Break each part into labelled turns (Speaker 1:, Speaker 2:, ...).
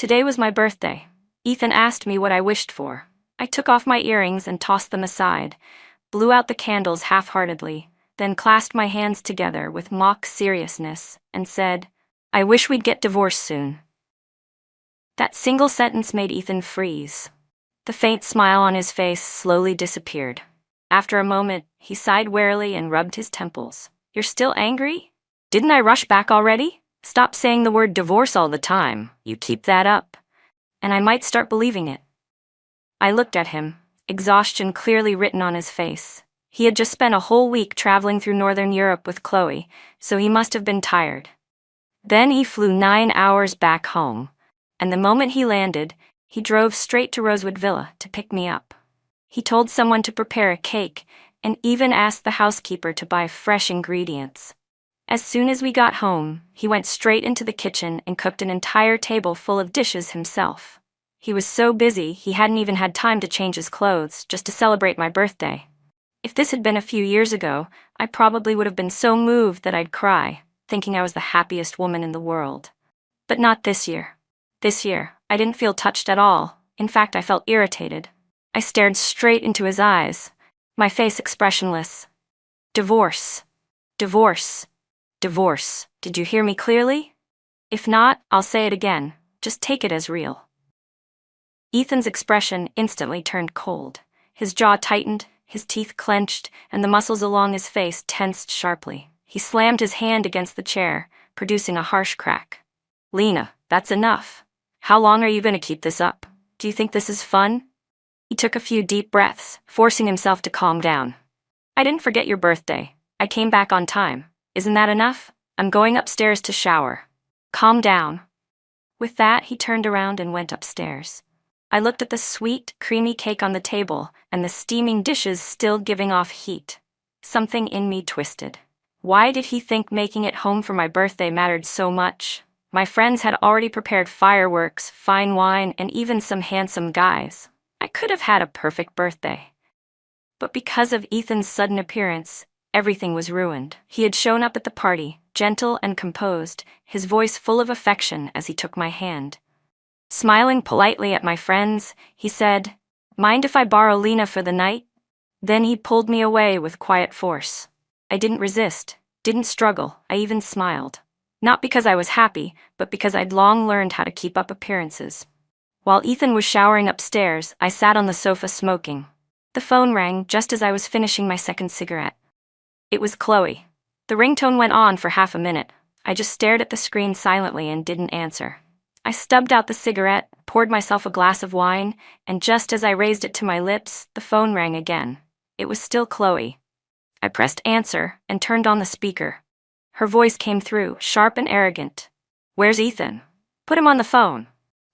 Speaker 1: Today was my birthday. Ethan asked me what I wished for. I took off my earrings and tossed them aside, blew out the candles half-heartedly, then clasped my hands together with mock seriousness and said, "I wish we'd get divorced soon." That single sentence made Ethan freeze. The faint smile on his face slowly disappeared. After a moment, he sighed wearily and rubbed his temples. "You're still angry? Didn't I rush back already? Stop saying the word divorce all the time. You keep that up, and I might start believing it." I looked at him, exhaustion clearly written on his face. He had just spent a whole week traveling through Northern Europe with Chloe, so he must have been tired. Then he flew 9 hours back home, and the moment he landed, he drove straight to Rosewood Villa to pick me up. He told someone to prepare a cake, and even asked the housekeeper to buy fresh ingredients. As soon as we got home, he went straight into the kitchen and cooked an entire table full of dishes himself. He was so busy, he hadn't even had time to change his clothes just to celebrate my birthday. If this had been a few years ago, I probably would have been so moved that I'd cry, thinking I was the happiest woman in the world. But not this year. This year, I didn't feel touched at all. In fact, I felt irritated. I stared straight into his eyes, my face expressionless. "Divorce. Divorce. Divorce. Did you hear me clearly? If not, I'll say it again. Just take it as real." Ethan's expression instantly turned cold. His jaw tightened, his teeth clenched, and the muscles along his face tensed sharply. He slammed his hand against the chair, producing a harsh crack. "Lena, that's enough. How long are you going to keep this up? Do you think this is fun?" He took a few deep breaths, forcing himself to calm down. "I didn't forget your birthday. I came back on time. Isn't that enough? I'm going upstairs to shower. Calm down." With that, he turned around and went upstairs. I looked at the sweet, creamy cake on the table and the steaming dishes still giving off heat. Something in me twisted. Why did he think making it home for my birthday mattered so much? My friends had already prepared fireworks, fine wine, and even some handsome guys. I could have had a perfect birthday. But because of Ethan's sudden appearance, everything was ruined. He had shown up at the party, gentle and composed, his voice full of affection as he took my hand. Smiling politely at my friends, he said, "Mind if I borrow Lena for the night?" Then he pulled me away with quiet force. I didn't resist, didn't struggle, I even smiled. Not because I was happy, but because I'd long learned how to keep up appearances. While Ethan was showering upstairs, I sat on the sofa smoking. The phone rang just as I was finishing my second cigarette. It was Chloe. The ringtone went on for half a minute. I just stared at the screen silently and didn't answer. I stubbed out the cigarette, poured myself a glass of wine, and just as I raised it to my lips, the phone rang again. It was still Chloe. I pressed answer and turned on the speaker. Her voice came through, sharp and arrogant. "Where's Ethan? Put him on the phone."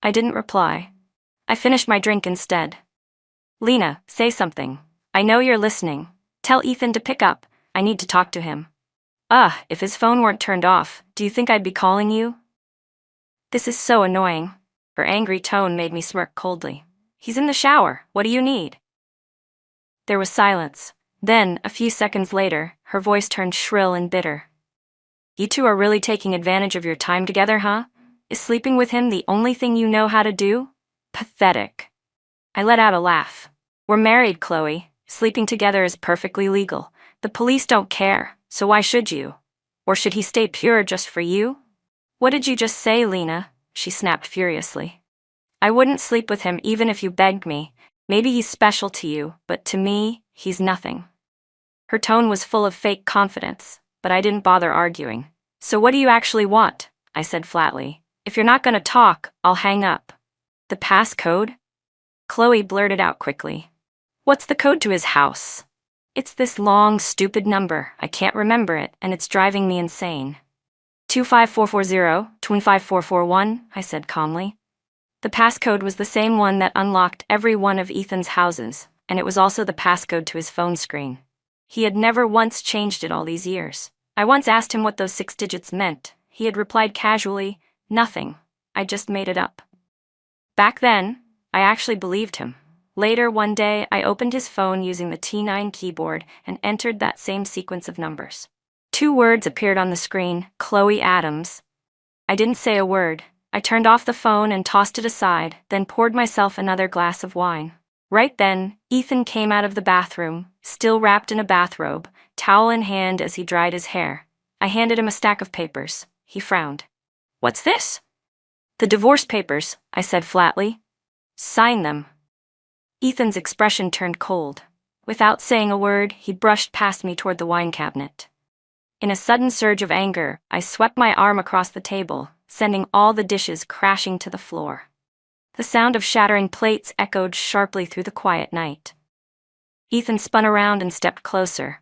Speaker 1: I didn't reply. I finished my drink instead. "Lena, say something. I know you're listening. Tell Ethan to pick up. I need to talk to him." If his phone weren't turned off, do you think I'd be calling you?" "This is so annoying." Her angry tone made me smirk coldly. "He's in the shower. What do you need?" There was silence. Then, a few seconds later, her voice turned shrill and bitter. "You two are really taking advantage of your time together, huh? Is sleeping with him the only thing you know how to do? Pathetic." I let out a laugh. "We're married, Chloe. Sleeping together is perfectly legal. The police don't care, so why should you? Or should he stay pure just for you?" "What did you just say, Lena?" she snapped furiously. "I wouldn't sleep with him even if you begged me. Maybe he's special to you, but to me, he's nothing." Her tone was full of fake confidence, but I didn't bother arguing. "So what do you actually want?" I said flatly. "If you're not going to talk, I'll hang up." "The passcode?" Chloe blurted out quickly. "What's the code to his house?" "It's this long, stupid number. I can't remember it, and it's driving me insane." 25440, 25441, I said calmly. The passcode was the same one that unlocked every one of Ethan's houses, and it was also the passcode to his phone screen. He had never once changed it all these years. I once asked him what those 6 digits meant. He had replied casually, "Nothing. I just made it up." Back then, I actually believed him. Later one day, I opened his phone using the T9 keyboard and entered that same sequence of numbers. 2 words appeared on the screen, Chloe Adams. I didn't say a word. I turned off the phone and tossed it aside, then poured myself another glass of wine. Right then, Ethan came out of the bathroom, still wrapped in a bathrobe, towel in hand as he dried his hair. I handed him a stack of papers. He frowned. "What's this?" "The divorce papers," I said flatly. "Sign them." Ethan's expression turned cold. Without saying a word, he brushed past me toward the wine cabinet. In a sudden surge of anger, I swept my arm across the table, sending all the dishes crashing to the floor. The sound of shattering plates echoed sharply through the quiet night. Ethan spun around and stepped closer,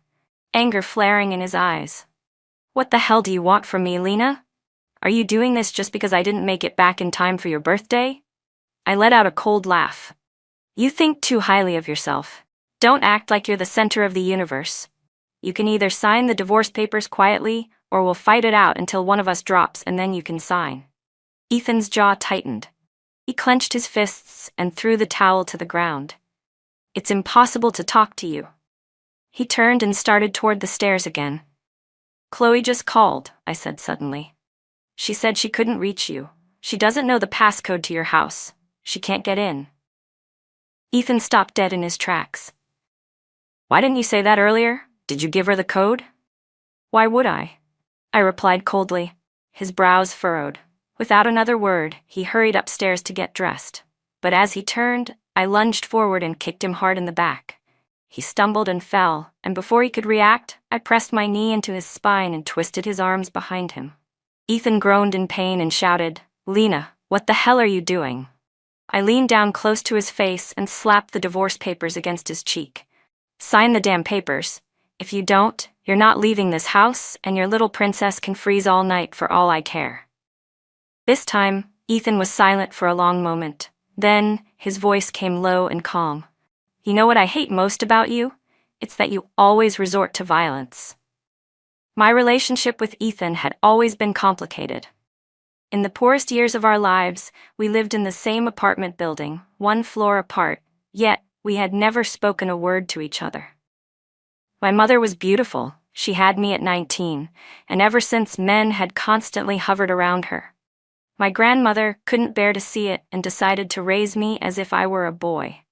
Speaker 1: anger flaring in his eyes. "What the hell do you want from me, Lena? Are you doing this just because I didn't make it back in time for your birthday?" I let out a cold laugh. "You think too highly of yourself. Don't act like you're the center of the universe. You can either sign the divorce papers quietly, or we'll fight it out until one of us drops and then you can sign." Ethan's jaw tightened. He clenched his fists and threw the towel to the ground. "It's impossible to talk to you." He turned and started toward the stairs again. "Chloe just called," I said suddenly. "She said she couldn't reach you. She doesn't know the passcode to your house. She can't get in." Ethan stopped dead in his tracks. "Why didn't you say that earlier? Did you give her the code?" "Why would I?" I replied coldly. His brows furrowed. Without another word, he hurried upstairs to get dressed. But as he turned, I lunged forward and kicked him hard in the back. He stumbled and fell, and before he could react, I pressed my knee into his spine and twisted his arms behind him. Ethan groaned in pain and shouted, "Lena, what the hell are you doing?" I leaned down close to his face and slapped the divorce papers against his cheek. "Sign the damn papers. If you don't, you're not leaving this house, and your little princess can freeze all night for all I care." This time, Ethan was silent for a long moment. Then, his voice came low and calm. "You know what I hate most about you? It's that you always resort to violence." My relationship with Ethan had always been complicated. In the poorest years of our lives, we lived in the same apartment building, one floor apart, yet we had never spoken a word to each other. My mother was beautiful. She had me at 19, and ever since men had constantly hovered around her. My grandmother couldn't bear to see it and decided to raise me as if I were a boy.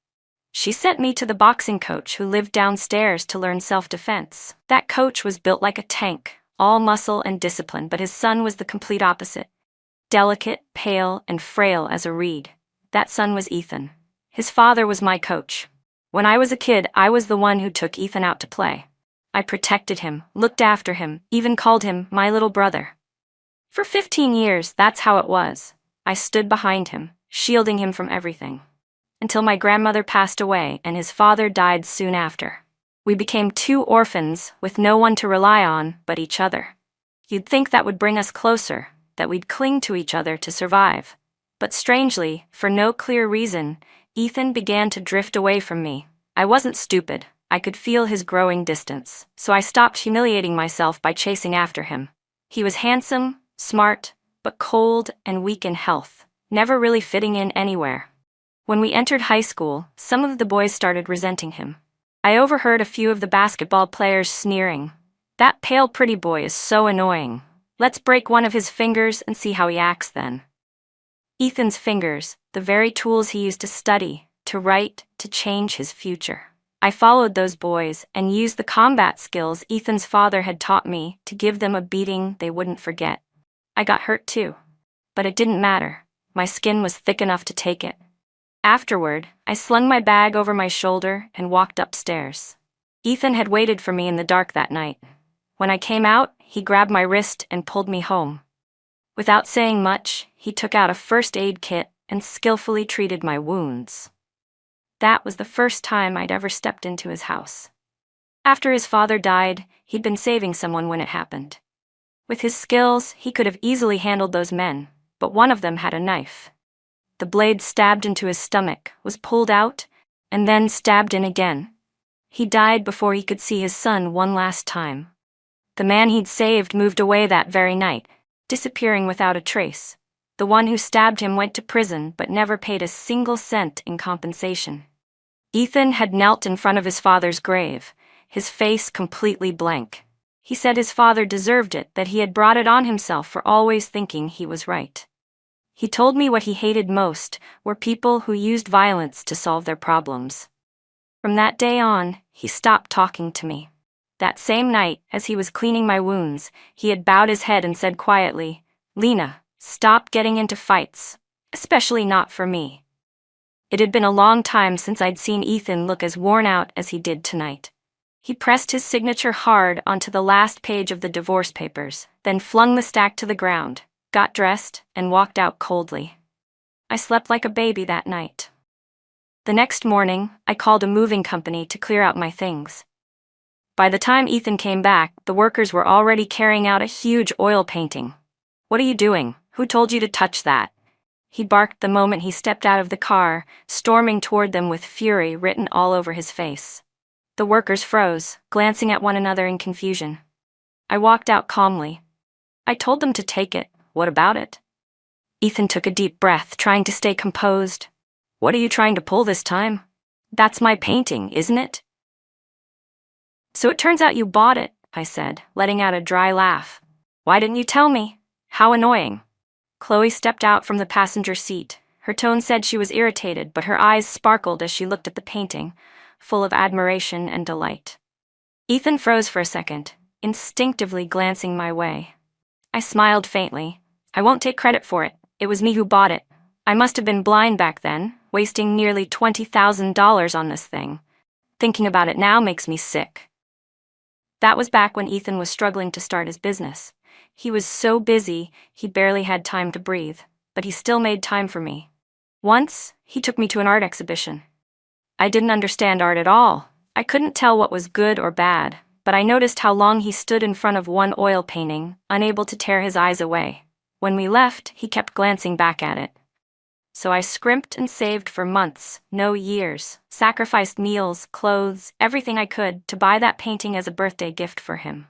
Speaker 1: She sent me to the boxing coach who lived downstairs to learn self-defense. That coach was built like a tank, all muscle and discipline, but his son was the complete opposite. Delicate, pale, and frail as a reed. That son was Ethan. His father was my coach. When I was a kid, I was the one who took Ethan out to play. I protected him, looked after him, even called him my little brother. For 15 years, that's how it was. I stood behind him, shielding him from everything. Until my grandmother passed away and his father died soon after. We became two orphans with no one to rely on but each other. You'd think that would bring us closer, that we'd cling to each other to survive. But strangely, for no clear reason, Ethan began to drift away from me. I wasn't stupid. I could feel his growing distance, so I stopped humiliating myself by chasing after him. He was handsome, smart, but cold and weak in health, never really fitting in anywhere. When we entered high school, some of the boys started resenting him. I overheard a few of the basketball players sneering, "That pale pretty boy is so annoying. Let's break one of his fingers and see how he acts then." Ethan's fingers, the very tools he used to study, to write, to change his future. I followed those boys and used the combat skills Ethan's father had taught me to give them a beating they wouldn't forget. I got hurt too. But it didn't matter. My skin was thick enough to take it. Afterward, I slung my bag over my shoulder and walked upstairs. Ethan had waited for me in the dark that night. When I came out, he grabbed my wrist and pulled me home. Without saying much, he took out a first aid kit and skillfully treated my wounds. That was the first time I'd ever stepped into his house. After his father died, he'd been saving someone when it happened. With his skills, he could have easily handled those men, but one of them had a knife. The blade stabbed into his stomach, was pulled out, and then stabbed in again. He died before he could see his son one last time. The man he'd saved moved away that very night, disappearing without a trace. The one who stabbed him went to prison but never paid a single cent in compensation. Ethan had knelt in front of his father's grave, his face completely blank. He said his father deserved it, that he had brought it on himself for always thinking he was right. He told me what he hated most were people who used violence to solve their problems. From that day on, he stopped talking to me. That same night, as he was cleaning my wounds, he had bowed his head and said quietly, "Lena, stop getting into fights, especially not for me." It had been a long time since I'd seen Ethan look as worn out as he did tonight. He pressed his signature hard onto the last page of the divorce papers, then flung the stack to the ground, got dressed, and walked out coldly. I slept like a baby that night. The next morning, I called a moving company to clear out my things. By the time Ethan came back, the workers were already carrying out a huge oil painting. "What are you doing? Who told you to touch that?" He barked the moment he stepped out of the car, storming toward them with fury written all over his face. The workers froze, glancing at one another in confusion. I walked out calmly. "I told them to take it. What about it?" Ethan took a deep breath, trying to stay composed. "What are you trying to pull this time? That's my painting, isn't it?" "So it turns out you bought it," I said, letting out a dry laugh. "Why didn't you tell me? How annoying." Chloe stepped out from the passenger seat. Her tone said she was irritated, but her eyes sparkled as she looked at the painting, full of admiration and delight. Ethan froze for a second, instinctively glancing my way. I smiled faintly. "I won't take credit for it. It was me who bought it. I must have been blind back then, wasting nearly $20,000 on this thing. Thinking about it now makes me sick." That was back when Ethan was struggling to start his business. He was so busy, he barely had time to breathe, but he still made time for me. Once, he took me to an art exhibition. I didn't understand art at all. I couldn't tell what was good or bad, but I noticed how long he stood in front of one oil painting, unable to tear his eyes away. When we left, he kept glancing back at it. So I scrimped and saved for months, no years, sacrificed meals, clothes, everything I could to buy that painting as a birthday gift for him.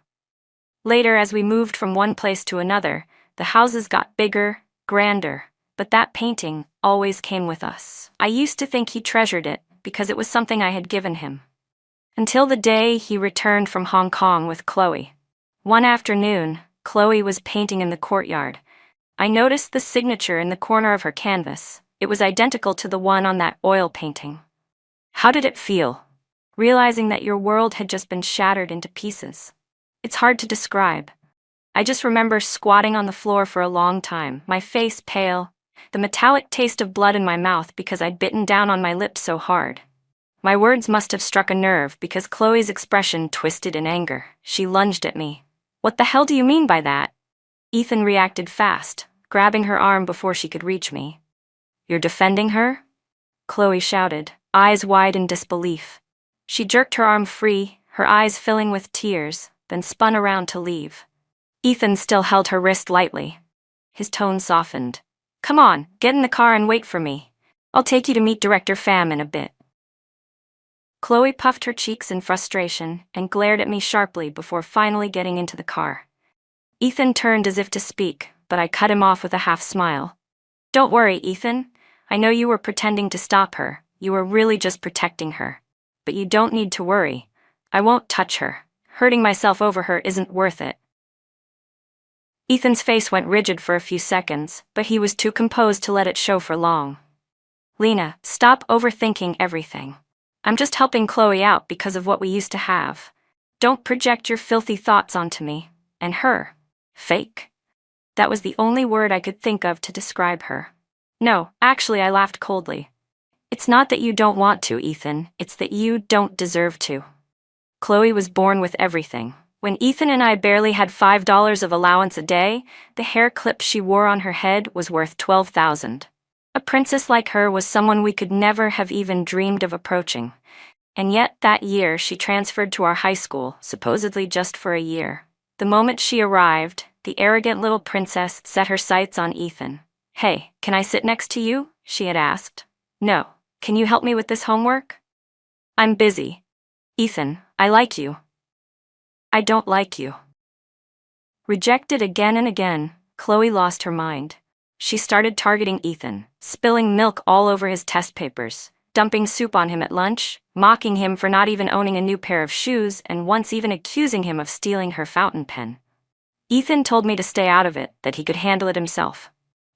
Speaker 1: Later, as we moved from one place to another, the houses got bigger, grander, but that painting always came with us. I used to think he treasured it because it was something I had given him. Until the day he returned from Hong Kong with Chloe. One afternoon, Chloe was painting in the courtyard. I noticed the signature in the corner of her canvas. It was identical to the one on that oil painting. How did it feel? Realizing that your world had just been shattered into pieces. It's hard to describe. I just remember squatting on the floor for a long time, my face pale, the metallic taste of blood in my mouth because I'd bitten down on my lips so hard. My words must have struck a nerve because Chloe's expression twisted in anger. She lunged at me. "What the hell do you mean by that?" Ethan reacted fast, grabbing her arm before she could reach me. "You're defending her?" Chloe shouted, eyes wide in disbelief. She jerked her arm free, her eyes filling with tears, then spun around to leave. Ethan still held her wrist lightly. His tone softened. "Come on, get in the car and wait for me. I'll take you to meet Director Pham in a bit." Chloe puffed her cheeks in frustration and glared at me sharply before finally getting into the car. Ethan turned as if to speak, but I cut him off with a half smile. "Don't worry, Ethan. I know you were pretending to stop her. You were really just protecting her. But you don't need to worry. I won't touch her. Hurting myself over her isn't worth it." Ethan's face went rigid for a few seconds, but he was too composed to let it show for long. "Lena, stop overthinking everything. I'm just helping Chloe out because of what we used to have. Don't project your filthy thoughts onto me. And her. Fake." That was the only word I could think of to describe her. "No, actually," I laughed coldly. "It's not that you don't want to, Ethan. It's that you don't deserve to." Chloe was born with everything. When Ethan and I barely had $5 of allowance a day, the hair clip she wore on her head was worth $12,000. A princess like her was someone we could never have even dreamed of approaching. And yet, that year, she transferred to our high school, supposedly just for a year. The moment she arrived, the arrogant little princess set her sights on Ethan. "Hey, can I sit next to you?" she had asked. "No. Can you help me with this homework?" "I'm busy." "Ethan, I like you." "I don't like you." Rejected again and again, Chloe lost her mind. She started targeting Ethan, spilling milk all over his test papers, dumping soup on him at lunch, mocking him for not even owning a new pair of shoes, and once even accusing him of stealing her fountain pen. Ethan told me to stay out of it, that he could handle it himself.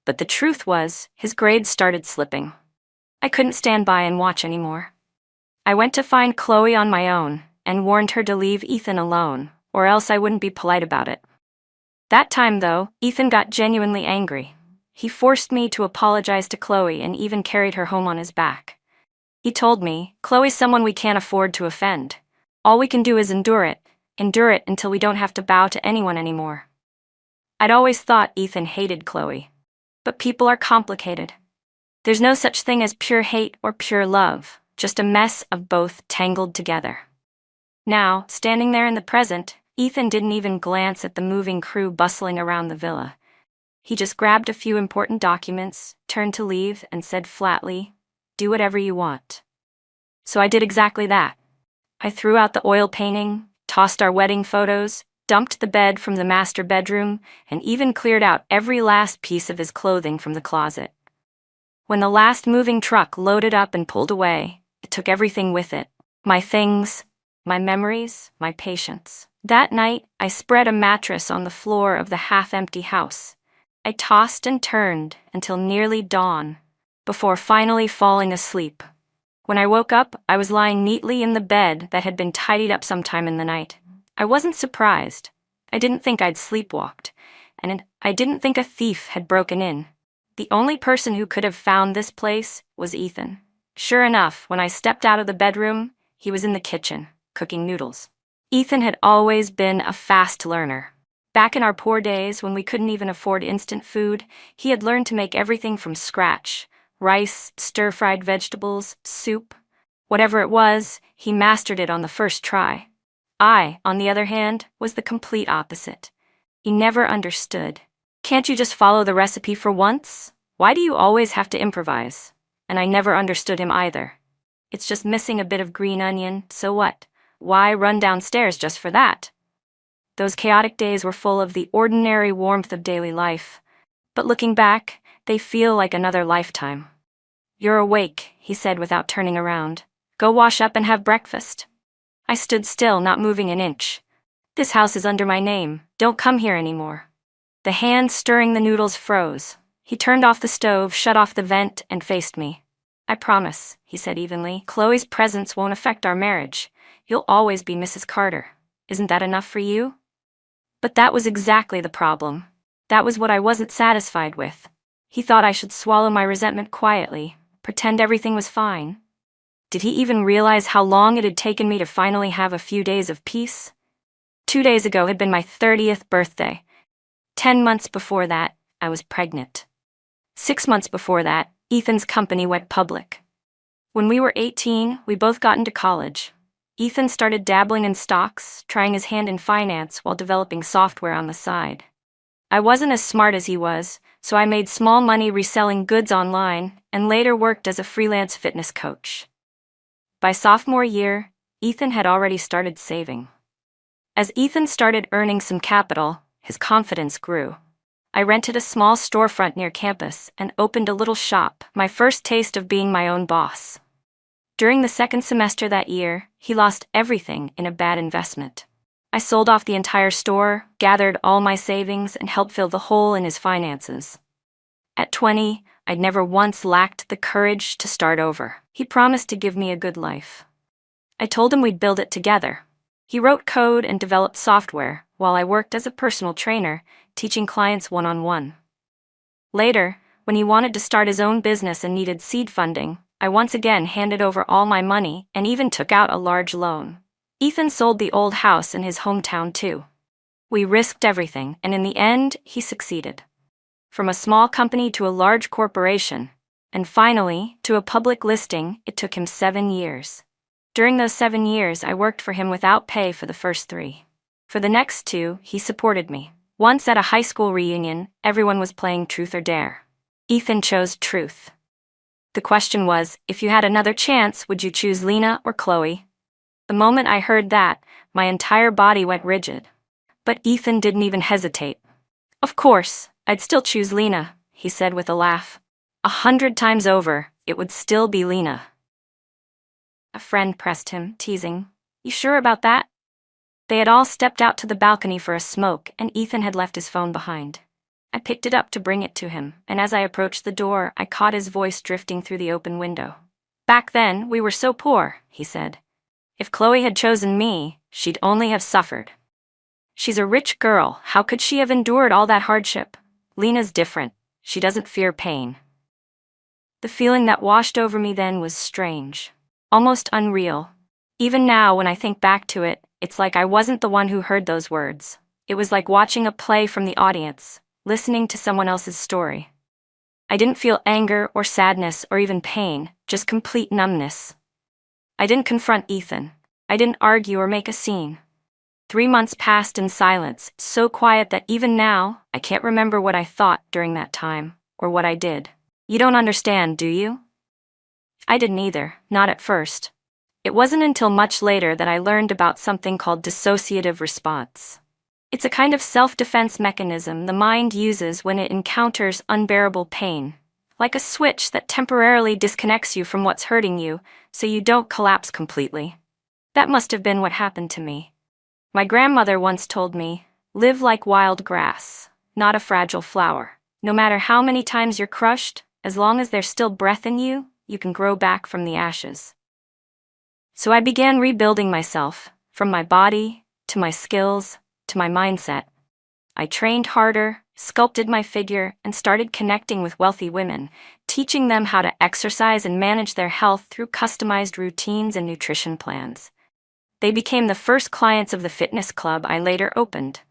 Speaker 1: But the truth was, his grades started slipping. I couldn't stand by and watch anymore. I went to find Chloe on my own and warned her to leave Ethan alone, or else I wouldn't be polite about it. That time, though, Ethan got genuinely angry. He forced me to apologize to Chloe and even carried her home on his back. He told me, "Chloe's someone we can't afford to offend. All we can do is endure it until we don't have to bow to anyone anymore." I'd always thought Ethan hated Chloe. But people are complicated. There's no such thing as pure hate or pure love, just a mess of both tangled together. Now, standing there in the present, Ethan didn't even glance at the moving crew bustling around the villa. He just grabbed a few important documents, turned to leave, and said flatly, "Do whatever you want." So I did exactly that. I threw out the oil painting, tossed our wedding photos, dumped the bed from the master bedroom, and even cleared out every last piece of his clothing from the closet. When the last moving truck loaded up and pulled away, it took everything with it. My things, my memories, my patience. That night, I spread a mattress on the floor of the half-empty house. I tossed and turned until nearly dawn, before finally falling asleep. When I woke up, I was lying neatly in the bed that had been tidied up sometime in the night. I wasn't surprised. I didn't think I'd sleepwalked, and I didn't think a thief had broken in. The only person who could have found this place was Ethan. Sure enough, when I stepped out of the bedroom, he was in the kitchen, cooking noodles. Ethan had always been a fast learner. Back in our poor days, when we couldn't even afford instant food, he had learned to make everything from scratch. Rice, stir-fried vegetables, soup. Whatever it was, he mastered it on the first try. I, on the other hand, was the complete opposite. He never understood. "Can't you just follow the recipe for once? Why do you always have to improvise?" And I never understood him either. "It's just missing a bit of green onion, so what? Why run downstairs just for that?" Those chaotic days were full of the ordinary warmth of daily life. But looking back, they feel like another lifetime. "You're awake," he said without turning around. "Go wash up and have breakfast." I stood still, not moving an inch. "This house is under my name. Don't come here anymore." The hand stirring the noodles froze. He turned off the stove, shut off the vent, and faced me. "I promise," he said evenly, "Chloe's presence won't affect our marriage. You'll always be Mrs. Carter. Isn't that enough for you?" But that was exactly the problem. That was what I wasn't satisfied with. He thought I should swallow my resentment quietly, pretend everything was fine. Did he even realize how long it had taken me to finally have a few days of peace? 2 days ago had been my 30th birthday. 10 months before that, I was pregnant. 6 months before that, Ethan's company went public. When we were 18, we both got into college. Ethan started dabbling in stocks, trying his hand in finance while developing software on the side. I wasn't as smart as he was, so I made small money reselling goods online and later worked as a freelance fitness coach. By sophomore year, Ethan had already started saving. As Ethan started earning some capital, his confidence grew. I rented a small storefront near campus and opened a little shop, my first taste of being my own boss. During the second semester that year, he lost everything in a bad investment. I sold off the entire store, gathered all my savings, and helped fill the hole in his finances. At 20, I'd never once lacked the courage to start over. He promised to give me a good life. I told him we'd build it together. He wrote code and developed software, while I worked as a personal trainer, teaching clients one-on-one. Later, when he wanted to start his own business and needed seed funding, I once again handed over all my money and even took out a large loan. Ethan sold the old house in his hometown too. We risked everything, and in the end, he succeeded. From a small company to a large corporation, and finally, to a public listing, it took him 7 years. During those 7 years, I worked for him without pay for the first 3. For the next 2, he supported me. Once at a high school reunion, everyone was playing Truth or Dare. Ethan chose Truth. The question was, if you had another chance, would you choose Lena or Chloe? The moment I heard that, my entire body went rigid. But Ethan didn't even hesitate. "Of course, I'd still choose Lena," he said with a laugh. 100 times over, it would still be Lena. A friend pressed him, teasing, "You sure about that?" They had all stepped out to the balcony for a smoke, and Ethan had left his phone behind. I picked it up to bring it to him, and as I approached the door, I caught his voice drifting through the open window. "Back then, we were so poor," he said. "If Chloe had chosen me, she'd only have suffered. She's a rich girl, how could she have endured all that hardship? Lena's different, she doesn't fear pain." The feeling that washed over me then was strange, almost unreal. Even now, when I think back to it, it's like I wasn't the one who heard those words. It was like watching a play from the audience, listening to someone else's story. I didn't feel anger or sadness or even pain, just complete numbness. I didn't confront Ethan. I didn't argue or make a scene. 3 months passed in silence, so quiet that even now, I can't remember what I thought during that time, or what I did. You don't understand, do you? I didn't either, not at first. It wasn't until much later that I learned about something called dissociative response. It's a kind of self-defense mechanism the mind uses when it encounters unbearable pain, like a switch that temporarily disconnects you from what's hurting you, so you don't collapse completely. That must have been what happened to me. My grandmother once told me, "Live like wild grass, not a fragile flower. No matter how many times you're crushed, as long as there's still breath in you, you can grow back from the ashes." So I began rebuilding myself, from my body, to my skills, to my mindset. I trained harder, sculpted my figure, and started connecting with wealthy women, teaching them how to exercise and manage their health through customized routines and nutrition plans. They became the first clients of the fitness club I later opened.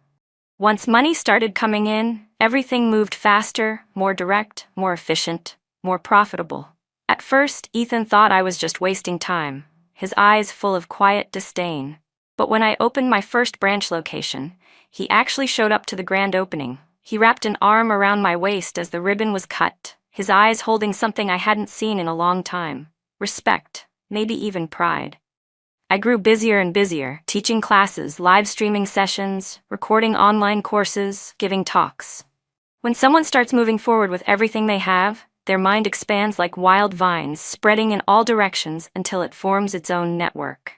Speaker 1: Once money started coming in, everything moved faster, more direct, more efficient, more profitable. At first, Ethan thought I was just wasting time, his eyes full of quiet disdain. But when I opened my first branch location, he actually showed up to the grand opening. He wrapped an arm around my waist as the ribbon was cut, his eyes holding something I hadn't seen in a long time: respect, maybe even pride. I grew busier and busier, teaching classes, live streaming sessions, recording online courses, giving talks. When someone starts moving forward with everything they have, their mind expands like wild vines, spreading in all directions until it forms its own network.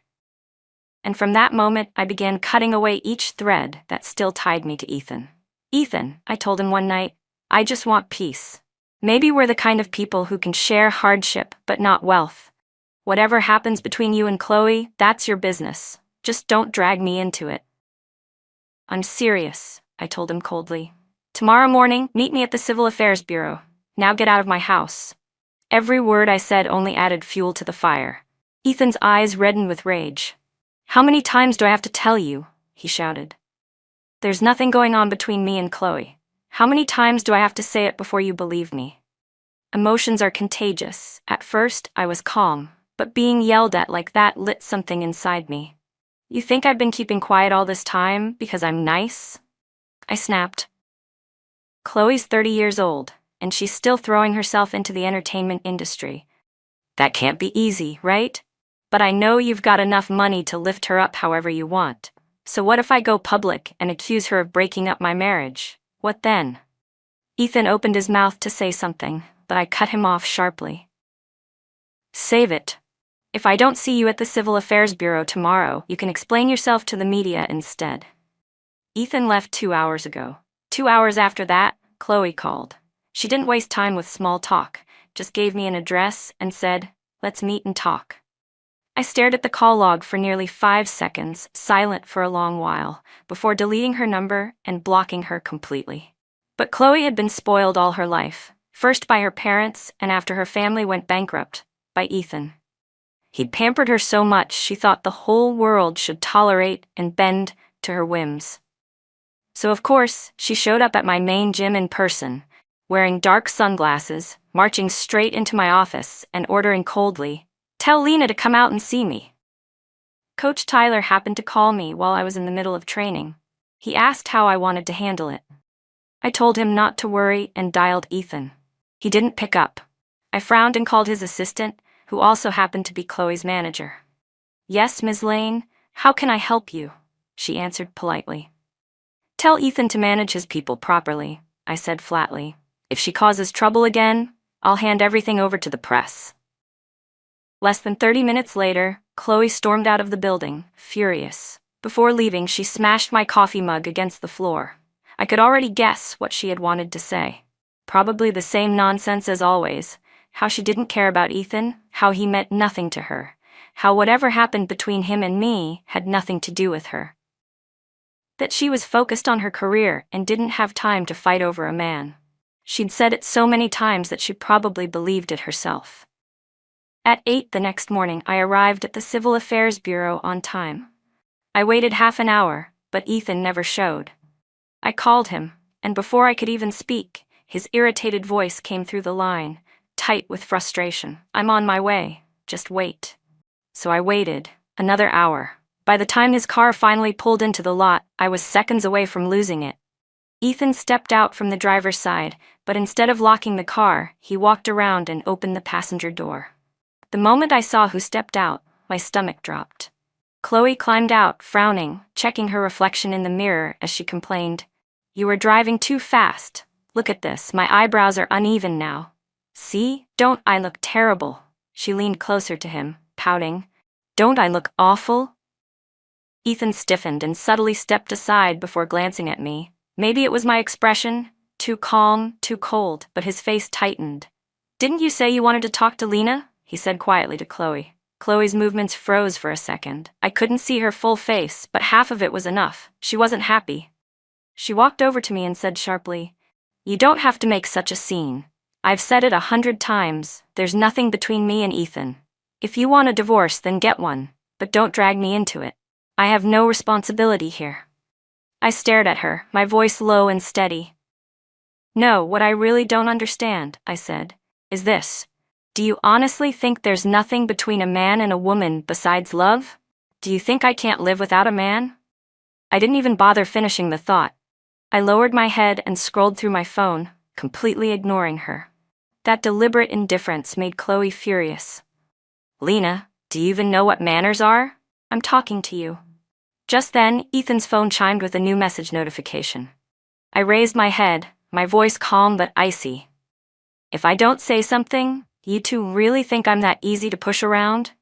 Speaker 1: And from that moment, I began cutting away each thread that still tied me to Ethan. "Ethan," I told him one night, "I just want peace. Maybe we're the kind of people who can share hardship but not wealth. Whatever happens between you and Chloe, that's your business. Just don't drag me into it." "I'm serious," I told him coldly. "Tomorrow morning, meet me at the Civil Affairs Bureau. Now get out of my house." Every word I said only added fuel to the fire. Ethan's eyes reddened with rage. "How many times do I have to tell you?" he shouted. "There's nothing going on between me and Chloe. How many times do I have to say it before you believe me?" Emotions are contagious. At first, I was calm, but being yelled at like that lit something inside me. "You think I've been keeping quiet all this time because I'm nice?" I snapped. "Chloe's 30 years old, and she's still throwing herself into the entertainment industry. That can't be easy, right? But I know you've got enough money to lift her up however you want. So what if I go public and accuse her of breaking up my marriage? What then?" Ethan opened his mouth to say something, but I cut him off sharply. "Save it. If I don't see you at the Civil Affairs Bureau tomorrow, you can explain yourself to the media instead." Ethan left 2 hours ago. 2 hours after that, Chloe called. She didn't waste time with small talk, just gave me an address and said, "Let's meet and talk." I stared at the call log for nearly 5 seconds, silent for a long while, before deleting her number and blocking her completely. But Chloe had been spoiled all her life, first by her parents and after her family went bankrupt, by Ethan. He'd pampered her so much she thought the whole world should tolerate and bend to her whims. So of course, she showed up at my main gym in person, wearing dark sunglasses, marching straight into my office and ordering coldly, "Tell Lena to come out and see me." Coach Tyler happened to call me while I was in the middle of training. He asked how I wanted to handle it. I told him not to worry and dialed Ethan. He didn't pick up. I frowned and called his assistant, who also happened to be Chloe's manager. "Yes, Ms. Lane, how can I help you?" she answered politely. "Tell Ethan to manage his people properly," I said flatly. "If she causes trouble again, I'll hand everything over to the press." Less than 30 minutes later, Chloe stormed out of the building, furious. Before leaving, she smashed my coffee mug against the floor. I could already guess what she had wanted to say. Probably the same nonsense as always. How she didn't care about Ethan, how he meant nothing to her, how whatever happened between him and me had nothing to do with her. That she was focused on her career and didn't have time to fight over a man. She'd said it so many times that she probably believed it herself. At 8 the next morning, I arrived at the Civil Affairs Bureau on time. I waited half an hour, but Ethan never showed. I called him, and before I could even speak, his irritated voice came through the line, tight with frustration. "I'm on my way, just wait." So I waited, another hour. By the time his car finally pulled into the lot, I was seconds away from losing it. Ethan stepped out from the driver's side, but instead of locking the car, he walked around and opened the passenger door. The moment I saw who stepped out, my stomach dropped. Chloe climbed out, frowning, checking her reflection in the mirror as she complained, "You are driving too fast. Look at this, my eyebrows are uneven now. See, don't I look terrible?" She leaned closer to him, pouting. "Don't I look awful?" Ethan stiffened and subtly stepped aside before glancing at me. Maybe it was my expression, too calm, too cold, but his face tightened. "Didn't you say you wanted to talk to Lena?" he said quietly to Chloe. Chloe's movements froze for a second. I couldn't see her full face, but half of it was enough. She wasn't happy. She walked over to me and said sharply, "You don't have to make such a scene. I've said it 100 times, there's nothing between me and Ethan. If you want a divorce, then get one, but don't drag me into it. I have no responsibility here." I stared at her, my voice low and steady. "No, what I really don't understand," I said, "is this. Do you honestly think there's nothing between a man and a woman besides love? Do you think I can't live without a man?" I didn't even bother finishing the thought. I lowered my head and scrolled through my phone, completely ignoring her. That deliberate indifference made Chloe furious. "Lena, do you even know what manners are? I'm talking to you." Just then, Ethan's phone chimed with a new message notification. I raised my head, my voice calm but icy. "If I don't say something, you two really think I'm that easy to push around?"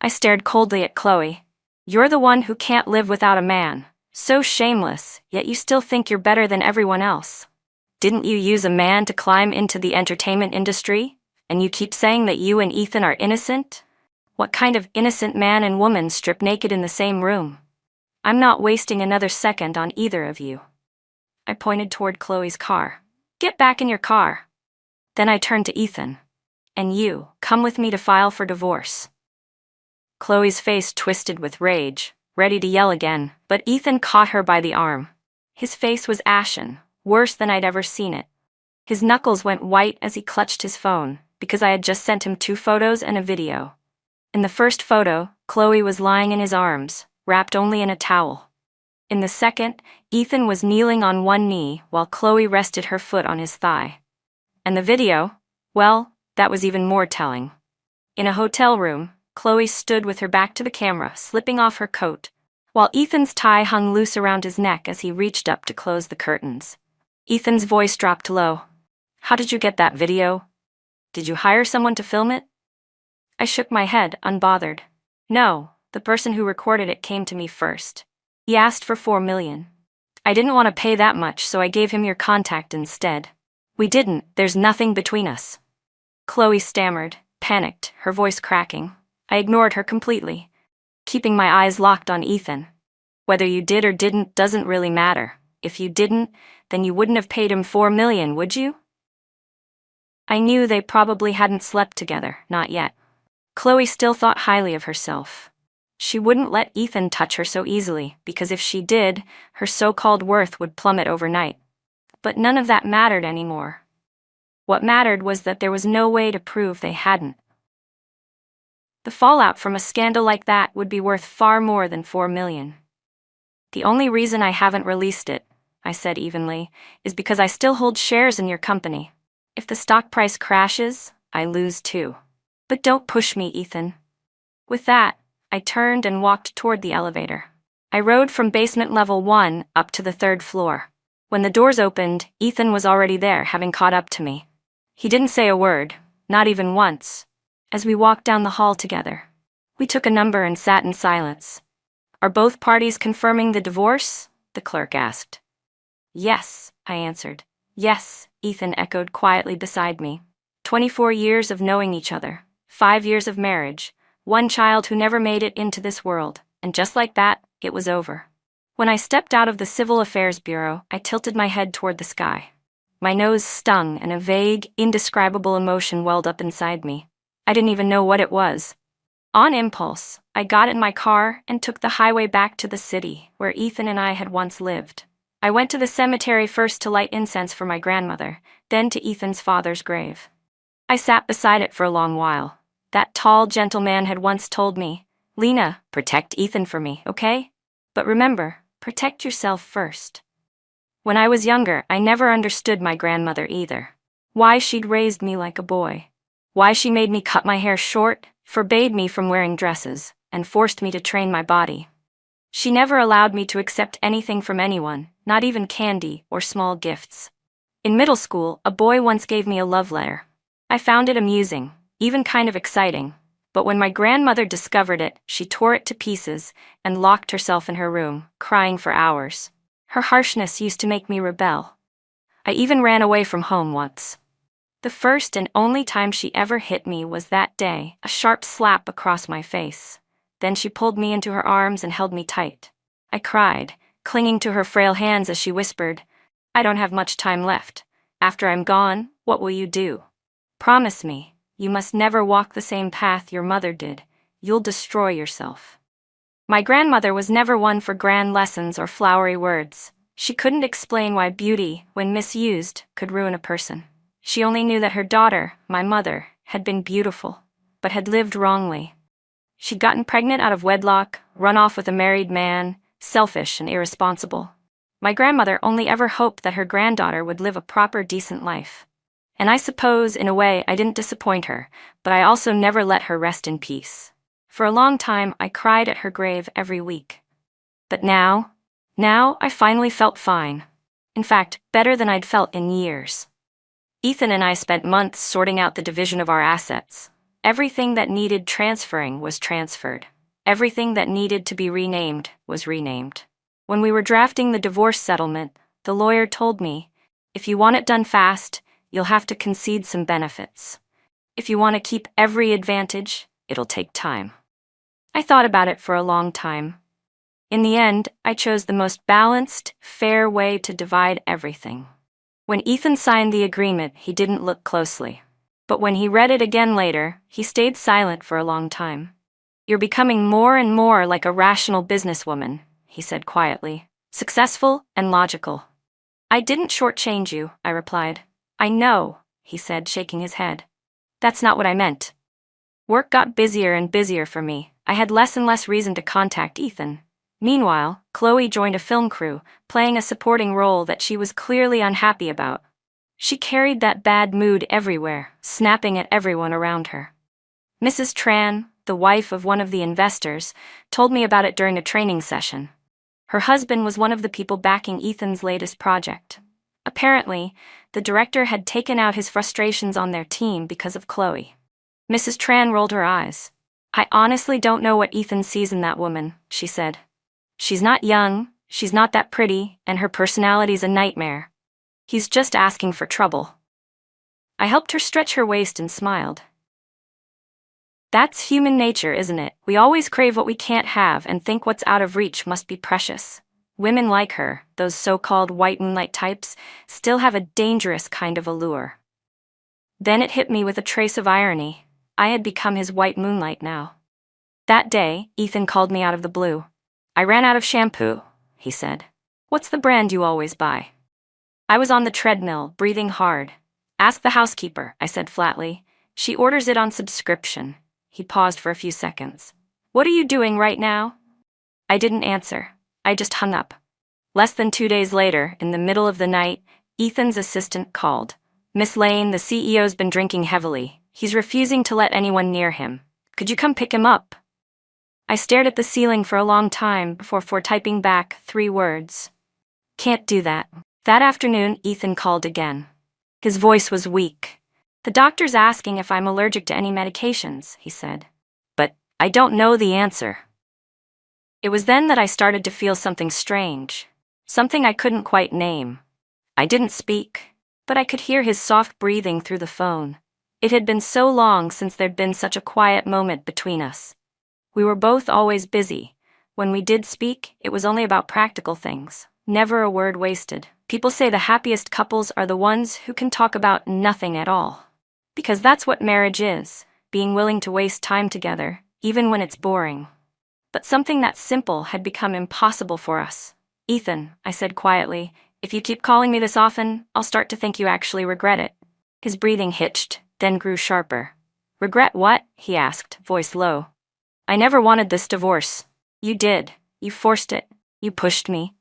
Speaker 1: I stared coldly at Chloe. "You're the one who can't live without a man. So shameless, yet you still think you're better than everyone else. Didn't you use a man to climb into the entertainment industry? And you keep saying that you and Ethan are innocent? What kind of innocent man and woman strip naked in the same room? I'm not wasting another second on either of you." I pointed toward Chloe's car. "Get back in your car." Then I turned to Ethan. "And you, come with me to file for divorce." Chloe's face twisted with rage, ready to yell again, but Ethan caught her by the arm. His face was ashen, worse than I'd ever seen it. His knuckles went white as he clutched his phone, because I had just sent him 2 photos and a video. In the first photo, Chloe was lying in his arms, wrapped only in a towel. In the second, Ethan was kneeling on one knee while Chloe rested her foot on his thigh. And the video, well, that was even more telling. In a hotel room, Chloe stood with her back to the camera, slipping off her coat, while Ethan's tie hung loose around his neck as he reached up to close the curtains. Ethan's voice dropped low. "How did you get that video? Did you hire someone to film it?" I shook my head, unbothered. "No, the person who recorded it came to me first. He asked for $4 million. I didn't want to pay that much, so I gave him your contact instead. We didn't, there's nothing between us." Chloe stammered, panicked, her voice cracking. I ignored her completely, keeping my eyes locked on Ethan. "Whether you did or didn't doesn't really matter. If you didn't, then you wouldn't have paid him $4 million, would you?" I knew they probably hadn't slept together, not yet. Chloe still thought highly of herself. She wouldn't let Ethan touch her so easily, because if she did, her so-called worth would plummet overnight. But none of that mattered anymore. What mattered was that there was no way to prove they hadn't. The fallout from a scandal like that would be worth far more than $4 million. "The only reason I haven't released it," I said evenly, "is because I still hold shares in your company. If the stock price crashes, I lose too. But don't push me, Ethan." With that, I turned and walked toward the elevator. I rode from basement level 1 up to the 3rd floor. When the doors opened, Ethan was already there, having caught up to me. He didn't say a word, not even once. As we walked down the hall together, we took a number and sat in silence. "Are both parties confirming the divorce?" the clerk asked. Yes, I answered. Yes, Ethan echoed quietly beside me. 24 years of knowing each other, 5 years of marriage, one child who never made it into this world, and just like that, it was over. When I stepped out of the Civil Affairs Bureau, I tilted my head toward the sky. My nose stung and a vague, indescribable emotion welled up inside me. I didn't even know what it was. On impulse, I got in my car and took the highway back to the city where Ethan and I had once lived. I went to the cemetery first to light incense for my grandmother, then to Ethan's father's grave. I sat beside it for a long while. That tall, gentle man had once told me, "Lena, protect Ethan for me, okay? But remember, protect yourself first." When I was younger, I never understood my grandmother either. Why she'd raised me like a boy. Why she made me cut my hair short, forbade me from wearing dresses, and forced me to train my body. She never allowed me to accept anything from anyone, not even candy or small gifts. In middle school, a boy once gave me a love letter. I found it amusing, even kind of exciting, but when my grandmother discovered it, she tore it to pieces and locked herself in her room, crying for hours. Her harshness used to make me rebel. I even ran away from home once. The first and only time she ever hit me was that day, a sharp slap across my face. Then she pulled me into her arms and held me tight. I cried, clinging to her frail hands as she whispered, "I don't have much time left. After I'm gone, what will you do? Promise me, you must never walk the same path your mother did. You'll destroy yourself." My grandmother was never one for grand lessons or flowery words. She couldn't explain why beauty, when misused, could ruin a person. She only knew that her daughter, my mother, had been beautiful, but had lived wrongly. She'd gotten pregnant out of wedlock, run off with a married man, selfish and irresponsible. My grandmother only ever hoped that her granddaughter would live a proper, decent life. And I suppose, in a way, I didn't disappoint her, but I also never let her rest in peace. For a long time, I cried at her grave every week. But now I finally felt fine. In fact, better than I'd felt in years. Ethan and I spent months sorting out the division of our assets. Everything that needed transferring was transferred. Everything that needed to be renamed was renamed. When we were drafting the divorce settlement, the lawyer told me, "If you want it done fast, you'll have to concede some benefits. If you want to keep every advantage, it'll take time." I thought about it for a long time. In the end, I chose the most balanced, fair way to divide everything. When Ethan signed the agreement, he didn't look closely. But when he read it again later, he stayed silent for a long time. "You're becoming more and more like a rational businesswoman," he said quietly. "Successful and logical." "I didn't shortchange you," I replied. "I know," he said, shaking his head. "That's not what I meant." Work got busier and busier for me. I had less and less reason to contact Ethan. Meanwhile, Chloe joined a film crew, playing a supporting role that she was clearly unhappy about. She carried that bad mood everywhere, snapping at everyone around her. Mrs. Tran, the wife of one of the investors, told me about it during a training session. Her husband was one of the people backing Ethan's latest project. Apparently, the director had taken out his frustrations on their team because of Chloe. Mrs. Tran rolled her eyes. "I honestly don't know what Ethan sees in that woman," she said. "She's not young, she's not that pretty, and her personality's a nightmare. He's just asking for trouble." I helped her stretch her waist and smiled. "That's human nature, isn't it? We always crave what we can't have and think what's out of reach must be precious. Women like her, those so-called white moonlight types, still have a dangerous kind of allure." Then it hit me with a trace of irony. I had become his white moonlight now. That day, Ethan called me out of the blue. "I ran out of shampoo," he said. "What's the brand you always buy?" I was on the treadmill, breathing hard. "Ask the housekeeper," I said flatly. "She orders it on subscription." He paused for a few seconds. "What are you doing right now?" I didn't answer. I just hung up. Less than 2 days later, in the middle of the night, Ethan's assistant called. "Miss Lane, the CEO's been drinking heavily. He's refusing to let anyone near him. Could you come pick him up?" I stared at the ceiling for a long time before typing back 3 words. "Can't do that." That afternoon, Ethan called again. His voice was weak. "The doctor's asking if I'm allergic to any medications," he said. "But I don't know the answer." It was then that I started to feel something strange, something I couldn't quite name. I didn't speak, but I could hear his soft breathing through the phone. It had been so long since there'd been such a quiet moment between us. We were both always busy. When we did speak, it was only about practical things, never a word wasted. People say the happiest couples are the ones who can talk about nothing at all. Because that's what marriage is, being willing to waste time together, even when it's boring. But something that simple had become impossible for us. Ethan, I said quietly, if you keep calling me this often, I'll start to think you actually regret it. His breathing hitched, then grew sharper. Regret what? He asked, voice low. I never wanted this divorce. You did. You forced it. You pushed me.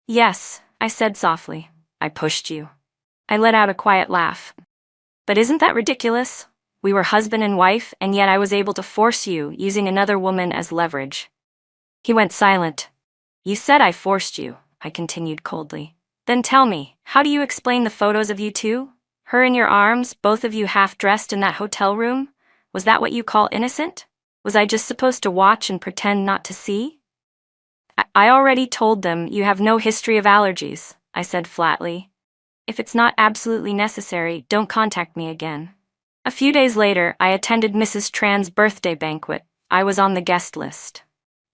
Speaker 1: Yes, I said softly. I pushed you. I let out a quiet laugh. But isn't that ridiculous? We were husband and wife, and yet I was able to force you, using another woman as leverage. He went silent. You said I forced you, I continued coldly. Then tell me, how do you explain the photos of you two? Her in your arms, both of you half-dressed in that hotel room? Was that what you call innocent? Was I just supposed to watch and pretend not to see? I already told them you have no history of allergies, I said flatly. If it's not absolutely necessary, don't contact me again. A few days later, I attended Mrs. Tran's birthday banquet. I was on the guest list.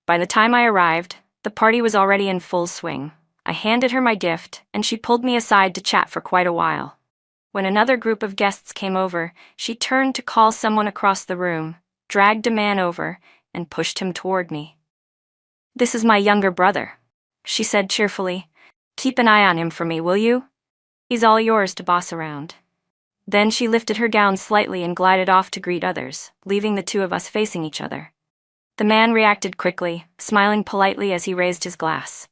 Speaker 1: By the time I arrived, the party was already in full swing. I handed her my gift, and she pulled me aside to chat for quite a while. When another group of guests came over, she turned to call someone across the room, dragged a man over, and pushed him toward me. This is my younger brother, she said cheerfully. Keep an eye on him for me, will you? He's all yours to boss around. Then she lifted her gown slightly and glided off to greet others, leaving the two of us facing each other. The man reacted quickly, smiling politely as he raised his glass.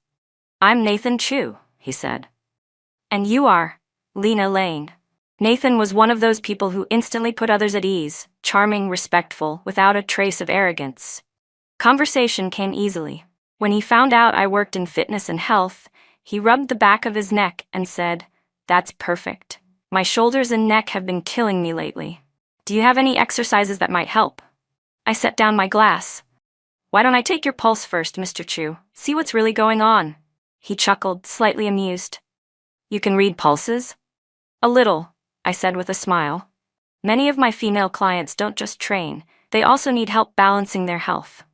Speaker 1: I'm Nathan Chu, he said. And you are? Lena Lane. Nathan was one of those people who instantly put others at ease, charming, respectful, without a trace of arrogance. Conversation came easily. When he found out I worked in fitness and health, he rubbed the back of his neck and said, That's perfect. My shoulders and neck have been killing me lately. Do you have any exercises that might help? I set down my glass. Why don't I take your pulse first, Mr. Chu? See what's really going on. He chuckled, slightly amused. You can read pulses? A little, I said with a smile. Many of my female clients don't just train, they also need help balancing their health.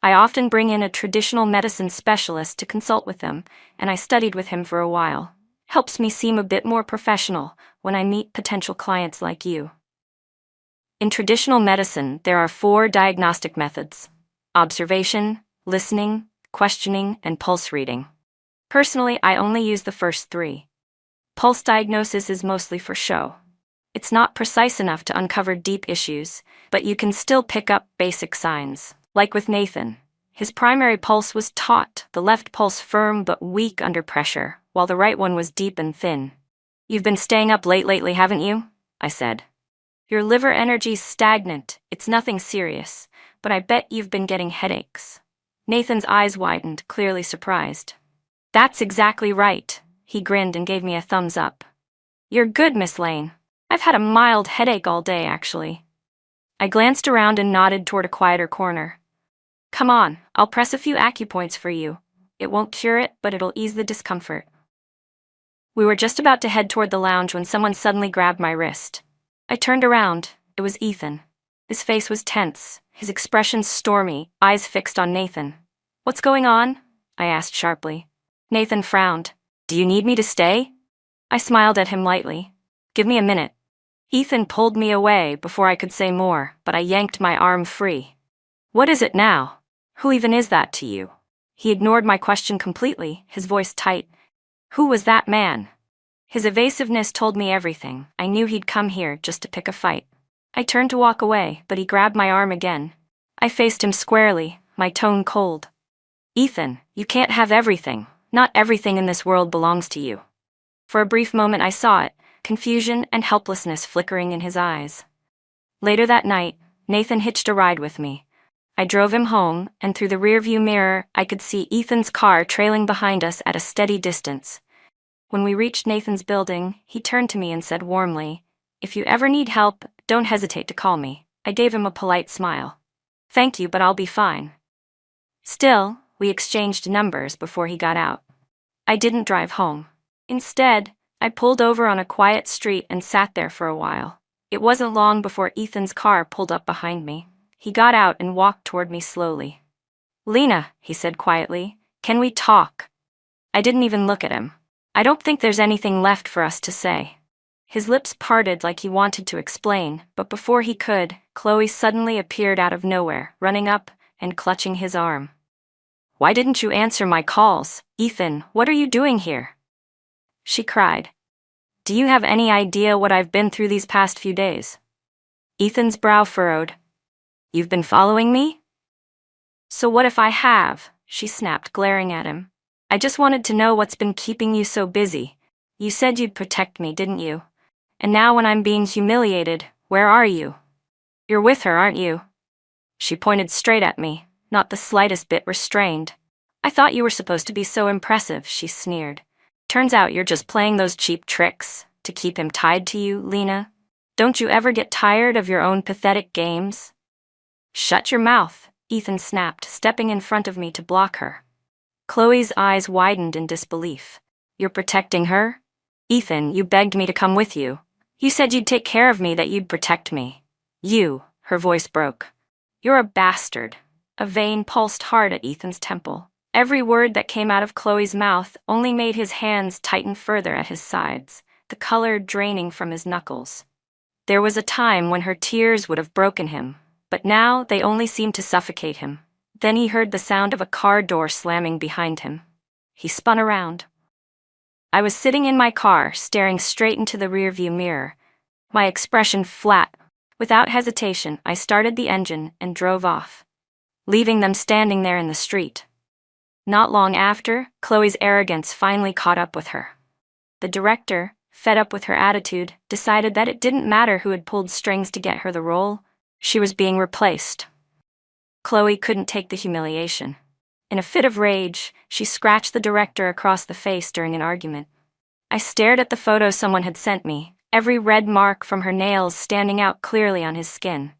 Speaker 1: I often bring in a traditional medicine specialist to consult with them, and I studied with him for a while. Helps me seem a bit more professional when I meet potential clients like you. In traditional medicine, there are 4 diagnostic methods: observation, listening, questioning, and pulse reading. Personally, I only use the first 3. Pulse diagnosis is mostly for show. It's not precise enough to uncover deep issues, but you can still pick up basic signs. Like with Nathan, his primary pulse was taut, the left pulse firm but weak under pressure, while the right one was deep and thin. You've been staying up late lately, haven't you? I said. Your liver energy's stagnant, it's nothing serious, but I bet you've been getting headaches. Nathan's eyes widened, clearly surprised. That's exactly right. He grinned and gave me a thumbs up. You're good, Miss Lane. I've had a mild headache all day, actually. I glanced around and nodded toward a quieter corner. Come on, I'll press a few acupoints for you. It won't cure it, but it'll ease the discomfort. We were just about to head toward the lounge when someone suddenly grabbed my wrist. I turned around. It was Ethan. His face was tense, his expression stormy, eyes fixed on Nathan. What's going on? I asked sharply. Nathan frowned. Do you need me to stay? I smiled at him lightly. Give me a minute. Ethan pulled me away before I could say more, but I yanked my arm free. What is it now? Who even is that to you? He ignored my question completely, his voice tight. Who was that man? His evasiveness told me everything. I knew he'd come here just to pick a fight. I turned to walk away, but he grabbed my arm again. I faced him squarely, my tone cold. Ethan, you can't have everything. Not everything in this world belongs to you. For a brief moment I saw it, confusion and helplessness flickering in his eyes. Later that night, Nathan hitched a ride with me. I drove him home, and through the rearview mirror, I could see Ethan's car trailing behind us at a steady distance. When we reached Nathan's building, he turned to me and said warmly, If you ever need help, don't hesitate to call me. I gave him a polite smile. Thank you, but I'll be fine. Still, we exchanged numbers before he got out. I didn't drive home. Instead, I pulled over on a quiet street and sat there for a while. It wasn't long before Ethan's car pulled up behind me. He got out and walked toward me slowly. "Lena," he said quietly, "can we talk?" I didn't even look at him. "I don't think there's anything left for us to say." His lips parted like he wanted to explain, but before he could, Chloe suddenly appeared out of nowhere, running up and clutching his arm. "Why didn't you answer my calls? Ethan, what are you doing here?" she cried. "Do you have any idea what I've been through these past few days?" Ethan's brow furrowed. "You've been following me?" "So what if I have?" she snapped, glaring at him. "I just wanted to know what's been keeping you so busy. You said you'd protect me, didn't you? And now when I'm being humiliated, where are you? You're with her, aren't you?" She pointed straight at me, not the slightest bit restrained. "I thought you were supposed to be so impressive," she sneered. "Turns out you're just playing those cheap tricks to keep him tied to you, Lena. Don't you ever get tired of your own pathetic games?" "Shut your mouth," Ethan snapped, stepping in front of me to block her. Chloe's eyes widened in disbelief. "You're protecting her? Ethan, you begged me to come with you. You said you'd take care of me, that you'd protect me. You," her voice broke. "You're a bastard." A vein pulsed hard at Ethan's temple. Every word that came out of Chloe's mouth only made his hands tighten further at his sides, the color draining from his knuckles. There was a time when her tears would have broken him, but now they only seemed to suffocate him. Then he heard the sound of a car door slamming behind him. He spun around. I was sitting in my car, staring straight into the rearview mirror, my expression flat. Without hesitation, I started the engine and drove off, leaving them standing there in the street. Not long after, Chloe's arrogance finally caught up with her. The director, fed up with her attitude, decided that it didn't matter who had pulled strings to get her the role. She was being replaced. Chloe couldn't take the humiliation. In a fit of rage, she scratched the director across the face during an argument. I stared at the photo someone had sent me, every red mark from her nails standing out clearly on his skin.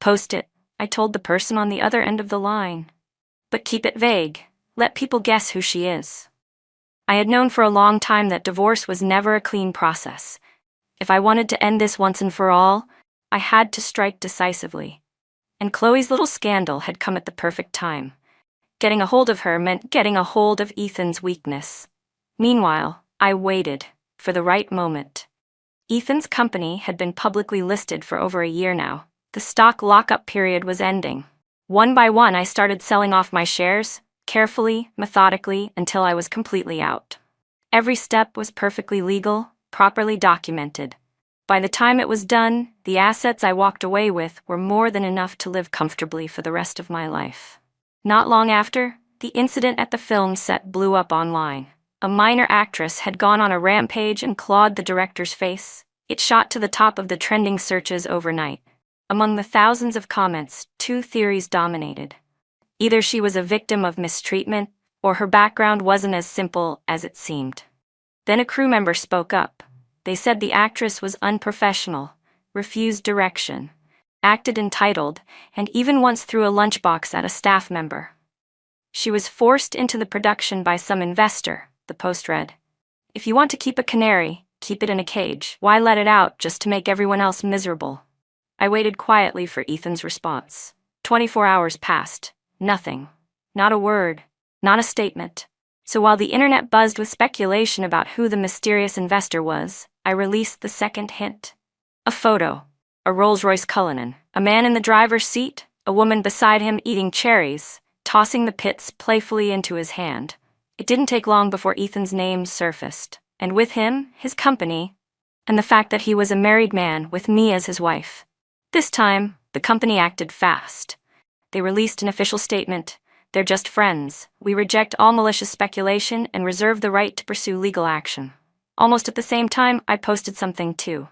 Speaker 1: "Post it," I told the person on the other end of the line. "But keep it vague. Let people guess who she is." I had known for a long time that divorce was never a clean process. If I wanted to end this once and for all, I had to strike decisively. And Chloe's little scandal had come at the perfect time. Getting a hold of her meant getting a hold of Ethan's weakness. Meanwhile, I waited for the right moment. Ethan's company had been publicly listed for over a year now. The stock lockup period was ending. One by one, I started selling off my shares, carefully, methodically, until I was completely out. Every step was perfectly legal, properly documented. By the time it was done, the assets I walked away with were more than enough to live comfortably for the rest of my life. Not long after, the incident at the film set blew up online. A minor actress had gone on a rampage and clawed the director's face. It shot to the top of the trending searches overnight. Among the thousands of comments, two theories dominated. Either she was a victim of mistreatment, or her background wasn't as simple as it seemed. Then a crew member spoke up. They said the actress was unprofessional, refused direction, acted entitled, and even once threw a lunchbox at a staff member. She was forced into the production by some investor, the post read. "If you want to keep a canary, keep it in a cage. Why let it out just to make everyone else miserable?" I waited quietly for Ethan's response. 24 hours passed. Nothing. Not a word. Not a statement. So while the internet buzzed with speculation about who the mysterious investor was, I released the second hint. A photo. A Rolls-Royce Cullinan. A man in the driver's seat, a woman beside him eating cherries, tossing the pits playfully into his hand. It didn't take long before Ethan's name surfaced, and with him, his company, and the fact that he was a married man with me as his wife. This time, the company acted fast. They released an official statement. "They're just friends. We reject all malicious speculation and reserve the right to pursue legal action." Almost at the same time, I posted something too.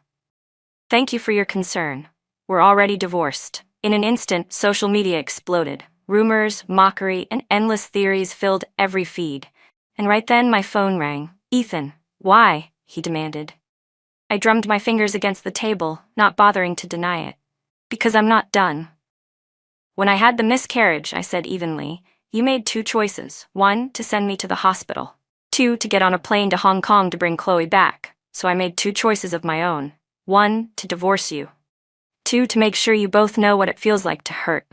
Speaker 1: "Thank you for your concern. We're already divorced." In an instant, social media exploded. Rumors, mockery, and endless theories filled every feed. And right then, my phone rang. "Ethan, why?" he demanded. I drummed my fingers against the table, not bothering to deny it. "Because I'm not done." "When I had the miscarriage," I said evenly, "you made two choices. One, to send me to the hospital. 2, to get on a plane to Hong Kong to bring Chloe back, so I made 2 choices of my own. 1, to divorce you. 2, to make sure you both know what it feels like to hurt.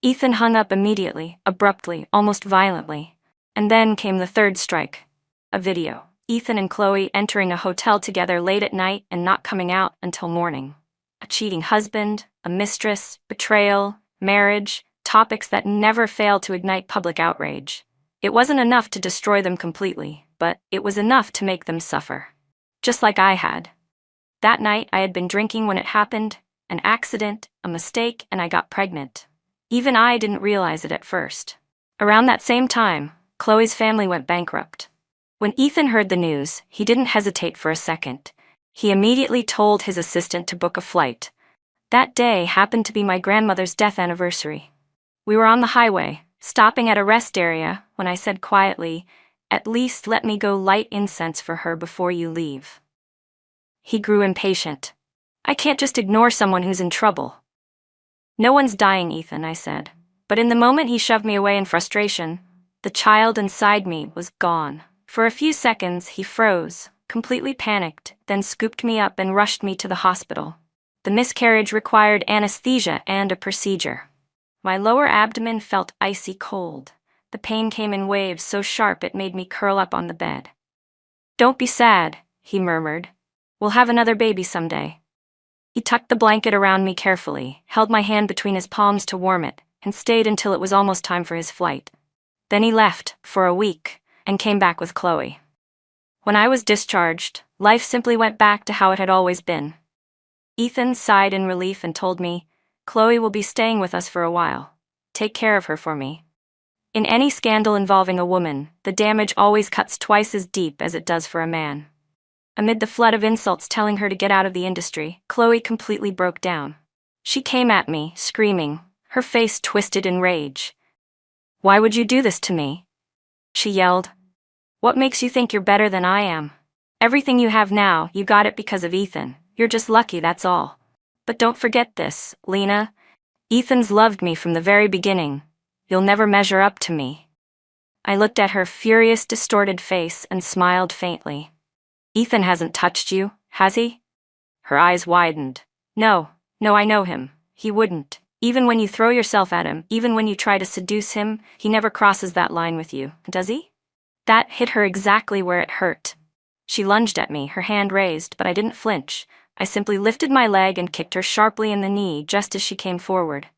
Speaker 1: Ethan hung up immediately, abruptly, almost violently. And then came the third strike. A video. Ethan and Chloe entering a hotel together late at night and not coming out until morning. A cheating husband, a mistress, betrayal, marriage, topics that never fail to ignite public outrage. It wasn't enough to destroy them completely, but it was enough to make them suffer. Just like I had. That night I had been drinking when it happened, an accident, a mistake, and I got pregnant. Even I didn't realize it at first. Around that same time, Chloe's family went bankrupt. When Ethan heard the news, he didn't hesitate for a second. He immediately told his assistant to book a flight. That day happened to be my grandmother's death anniversary. We were on the highway, stopping at a rest area, when I said quietly, "At least let me go light incense for her before you leave." He grew impatient. "I can't just ignore someone who's in trouble." "No one's dying, Ethan," I said. But in the moment he shoved me away in frustration, the child inside me was gone. For a few seconds he froze, completely panicked, then scooped me up and rushed me to the hospital. The miscarriage required anesthesia and a procedure. My lower abdomen felt icy cold. The pain came in waves so sharp it made me curl up on the bed. "Don't be sad," he murmured. "We'll have another baby someday." He tucked the blanket around me carefully, held my hand between his palms to warm it, and stayed until it was almost time for his flight. Then he left, for a week, and came back with Chloe. When I was discharged, life simply went back to how it had always been. Ethan sighed in relief and told me, "Chloe will be staying with us for a while. Take care of her for me." In any scandal involving a woman, the damage always cuts twice as deep as it does for a man. Amid the flood of insults telling her to get out of the industry, Chloe completely broke down. She came at me, screaming, her face twisted in rage. "Why would you do this to me?" she yelled. "What makes you think you're better than I am? Everything you have now, you got it because of Ethan. You're just lucky, that's all. But don't forget this, Lena. Ethan's loved me from the very beginning. You'll never measure up to me." I looked at her furious, distorted face and smiled faintly. "Ethan hasn't touched you, has he?" Her eyes widened. No, I know him. He wouldn't. Even when you throw yourself at him, even when you try to seduce him, he never crosses that line with you, does he?" That hit her exactly where it hurt. She lunged at me, her hand raised, but I didn't flinch. I simply lifted my leg and kicked her sharply in the knee just as she came forward.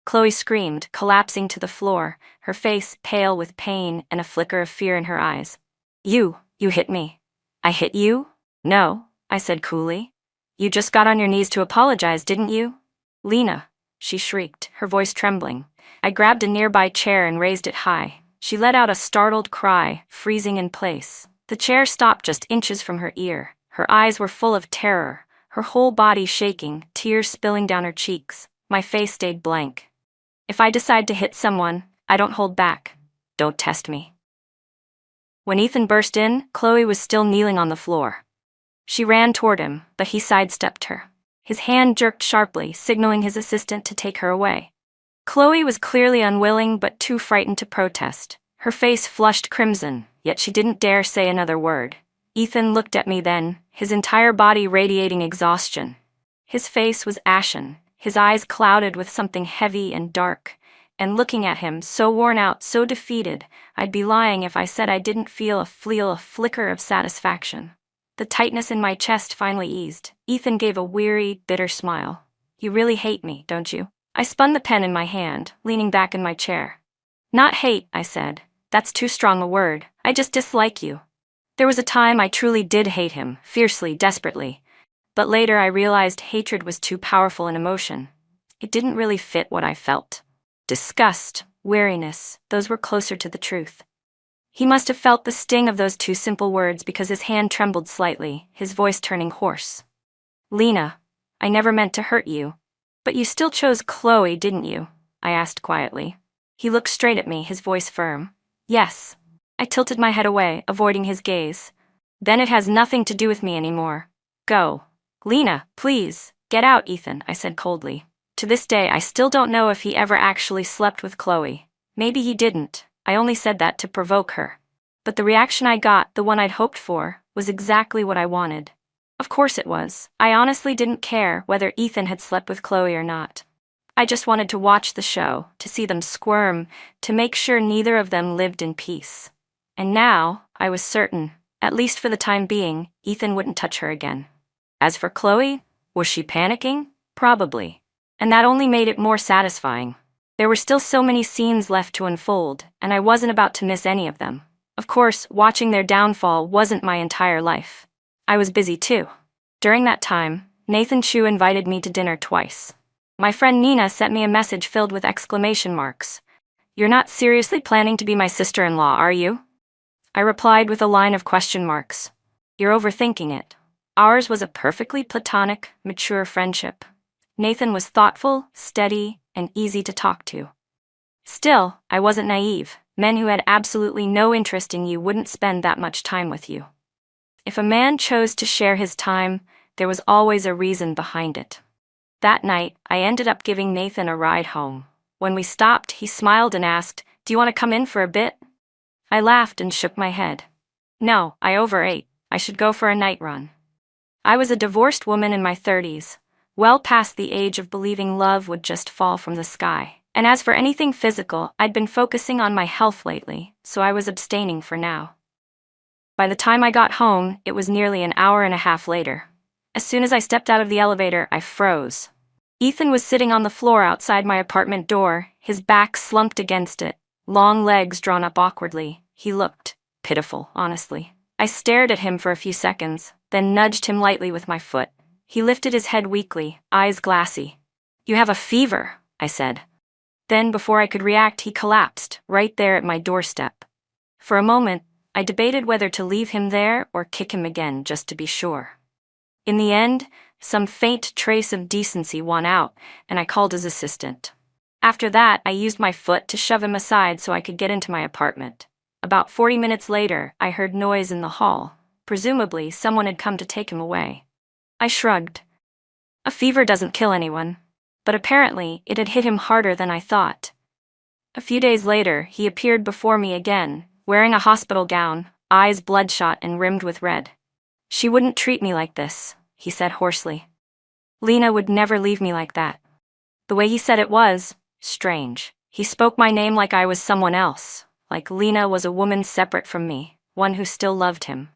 Speaker 1: Chloe screamed, collapsing to the floor, her face pale with pain and a flicker of fear in her eyes. You hit me." "I hit you?" "No," I said coolly. "You just got on your knees to apologize, didn't you?" "Lena," she shrieked, her voice trembling. I grabbed a nearby chair and raised it high. She let out a startled cry, freezing in place. The chair stopped just inches from her ear. Her eyes were full of terror, her whole body shaking, tears spilling down her cheeks. My face stayed blank. If I decide to hit someone, I don't hold back. Don't test me. When Ethan burst in, Chloe was still kneeling on the floor. She ran toward him, but he sidestepped her. His hand jerked sharply, signaling his assistant to take her away. Chloe was clearly unwilling but too frightened to protest. Her face flushed crimson, yet she didn't dare say another word. Ethan looked at me then, his entire body radiating exhaustion. His face was ashen, his eyes clouded with something heavy and dark, and looking at him, so worn out, so defeated, I'd be lying if I said I didn't feel a flicker of satisfaction. The tightness in my chest finally eased. Ethan gave a weary, bitter smile. "You really hate me, don't you?" I spun the pen in my hand, leaning back in my chair. "Not hate," I said. "That's too strong a word. I just dislike you." There was a time I truly did hate him, fiercely, desperately. But later I realized hatred was too powerful an emotion. It didn't really fit what I felt. Disgust, weariness, those were closer to the truth. He must have felt the sting of those two simple words because his hand trembled slightly, his voice turning hoarse. "Lena, I never meant to hurt you. But you still chose Chloe, didn't you?" I asked quietly. He looked straight at me, his voice firm. "Yes." I tilted my head away, avoiding his gaze. "Then it has nothing to do with me anymore. Go." "Lena, please, get out, Ethan," I said coldly. To this day, I still don't know if he ever actually slept with Chloe. Maybe he didn't. I only said that to provoke her. But the reaction I got, the one I'd hoped for, was exactly what I wanted. Of course it was. I honestly didn't care whether Ethan had slept with Chloe or not. I just wanted to watch the show, to see them squirm, to make sure neither of them lived in peace. And now, I was certain, at least for the time being, Ethan wouldn't touch her again. As for Chloe, was she panicking? Probably. And that only made it more satisfying. There were still so many scenes left to unfold, and I wasn't about to miss any of them. Of course, watching their downfall wasn't my entire life. I was busy too. During that time, Nathan Chu invited me to dinner twice. My friend Nina sent me a message filled with exclamation marks. "You're not seriously planning to be my sister-in-law, are you?" I replied with a line of question marks. "You're overthinking it. Ours was a perfectly platonic, mature friendship. Nathan was thoughtful, steady, and easy to talk to. Still, I wasn't naive. Men who had absolutely no interest in you wouldn't spend that much time with you. If a man chose to share his time, there was always a reason behind it." That night, I ended up giving Nathan a ride home. When we stopped, he smiled and asked, "Do you want to come in for a bit?" I laughed and shook my head. "No, I overate. I should go for a night run." I was a divorced woman in my 30s, well past the age of believing love would just fall from the sky. And as for anything physical, I'd been focusing on my health lately, so I was abstaining for now. By the time I got home, it was nearly an hour and a half later. As soon as I stepped out of the elevator, I froze. Ethan was sitting on the floor outside my apartment door, his back slumped against it, long legs drawn up awkwardly. He looked pitiful, honestly. I stared at him for a few seconds, then nudged him lightly with my foot. He lifted his head weakly, eyes glassy. "You have a fever," I said. Then, before I could react, he collapsed, right there at my doorstep. For a moment, I debated whether to leave him there or kick him again just to be sure. In the end, some faint trace of decency won out, and I called his assistant. After that, I used my foot to shove him aside so I could get into my apartment. About 40 minutes later, I heard noise in the hall. Presumably, someone had come to take him away. I shrugged. A fever doesn't kill anyone. But apparently, it had hit him harder than I thought. A few days later, he appeared before me again, wearing a hospital gown, eyes bloodshot and rimmed with red. "She wouldn't treat me like this," he said hoarsely. "Lena would never leave me like that." The way he said it was strange. He spoke my name like I was someone else, like Lena was a woman separate from me, one who still loved him.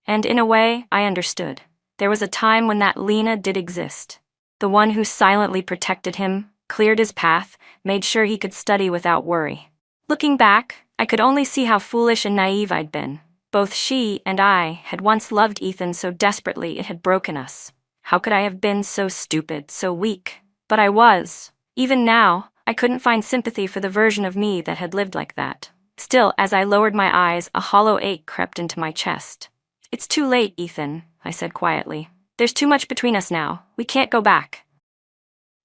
Speaker 1: And in a way, I understood. There was a time when that Lena did exist. The one who silently protected him, cleared his path, made sure he could study without worry. Looking back, I could only see how foolish and naive I'd been. Both she and I had once loved Ethan so desperately it had broken us. How could I have been so stupid, so weak? But I was. Even now, I couldn't find sympathy for the version of me that had lived like that. Still, as I lowered my eyes, a hollow ache crept into my chest. "It's too late, Ethan," I said quietly. "There's too much between us now. We can't go back."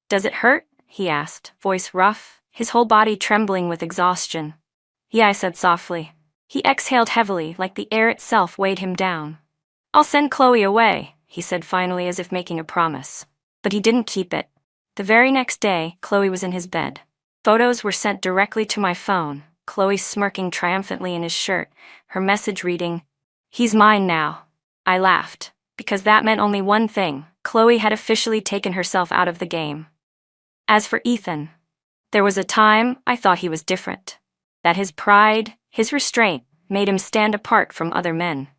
Speaker 1: "Does it hurt?" he asked, voice rough, his whole body trembling with exhaustion. "Yeah," I said softly. He exhaled heavily, like the air itself weighed him down. "I'll send Chloe away," he said finally, as if making a promise. But he didn't keep it. The very next day, Chloe was in his bed. Photos were sent directly to my phone, Chloe smirking triumphantly in his shirt, her message reading, "He's mine now." I laughed, because that meant only one thing: Chloe had officially taken herself out of the game. As for Ethan, there was a time I thought he was different. That his pride, his restraint, made him stand apart from other men.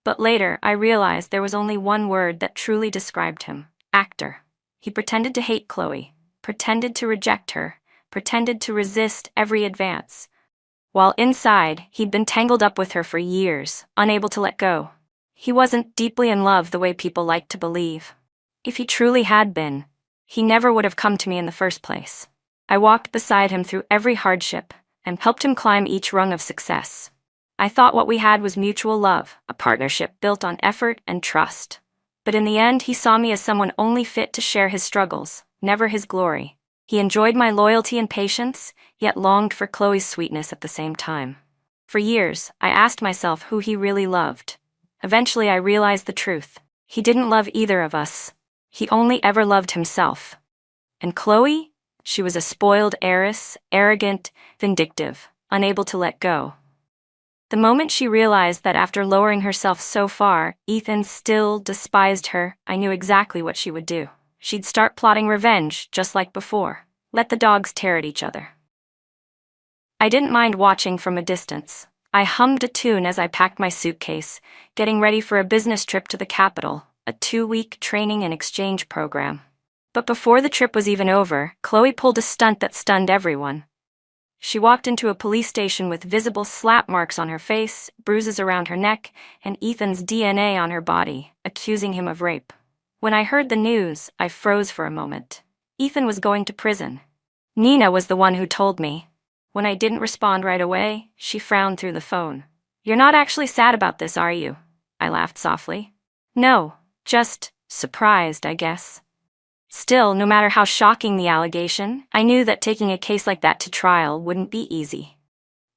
Speaker 1: But later, I realized there was only one word that truly described him: actor. He pretended to hate Chloe, pretended to reject her, pretended to resist every advance. While inside, he'd been tangled up with her for years, unable to let go. He wasn't deeply in love the way people like to believe. If he truly had been, he never would have come to me in the first place. I walked beside him through every hardship and helped him climb each rung of success. I thought what we had was mutual love, a partnership built on effort and trust. But in the end, he saw me as someone only fit to share his struggles, never his glory. He enjoyed my loyalty and patience, yet longed for Chloe's sweetness at the same time. For years, I asked myself who he really loved. Eventually, I realized the truth. He didn't love either of us. He only ever loved himself. And Chloe? She was a spoiled heiress, arrogant, vindictive, unable to let go. The moment she realized that after lowering herself so far, Ethan still despised her, I knew exactly what she would do. She'd start plotting revenge, just like before. Let the dogs tear at each other. I didn't mind watching from a distance. I hummed a tune as I packed my suitcase, getting ready for a business trip to the capital, a 2-week training and exchange program. But before the trip was even over, Chloe pulled a stunt that stunned everyone. She walked into a police station with visible slap marks on her face, bruises around her neck, and Ethan's DNA on her body, accusing him of rape. When I heard the news, I froze for a moment. Ethan was going to prison. Nina was the one who told me. When I didn't respond right away, she frowned through the phone. "You're not actually sad about this, are you?" I laughed softly. "No, just surprised, I guess." Still, no matter how shocking the allegation, I knew that taking a case like that to trial wouldn't be easy.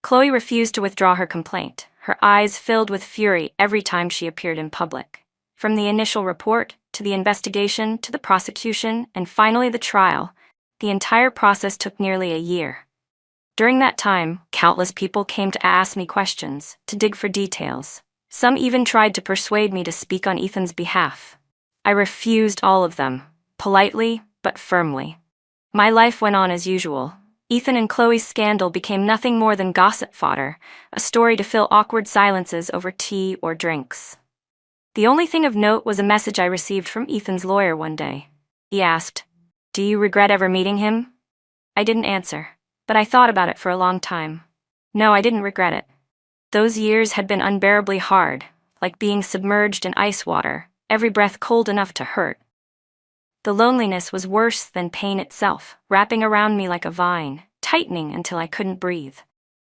Speaker 1: Chloe refused to withdraw her complaint, her eyes filled with fury every time she appeared in public. From the initial report, to the investigation, to the prosecution, and finally the trial, the entire process took nearly a year. During that time, countless people came to ask me questions, to dig for details. Some even tried to persuade me to speak on Ethan's behalf. I refused all of them, politely but firmly. My life went on as usual. Ethan and Chloe's scandal became nothing more than gossip fodder, a story to fill awkward silences over tea or drinks. The only thing of note was a message I received from Ethan's lawyer one day. He asked, "Do you regret ever meeting him?" I didn't answer, but I thought about it for a long time. No, I didn't regret it. Those years had been unbearably hard, like being submerged in ice water, every breath cold enough to hurt. The loneliness was worse than pain itself, wrapping around me like a vine, tightening until I couldn't breathe.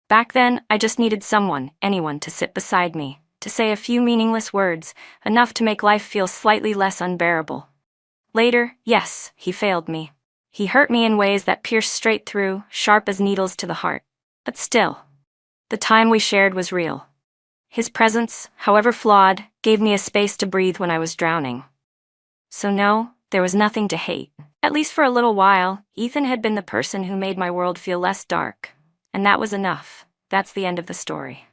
Speaker 1: Back then, I just needed someone, anyone, to sit beside me, to say a few meaningless words, enough to make life feel slightly less unbearable. Later, yes, he failed me. He hurt me in ways that pierced straight through, sharp as needles to the heart. But still, the time we shared was real. His presence, however flawed, gave me a space to breathe when I was drowning. So no, there was nothing to hate. At least for a little while, Ethan had been the person who made my world feel less dark. And that was enough. That's the end of the story.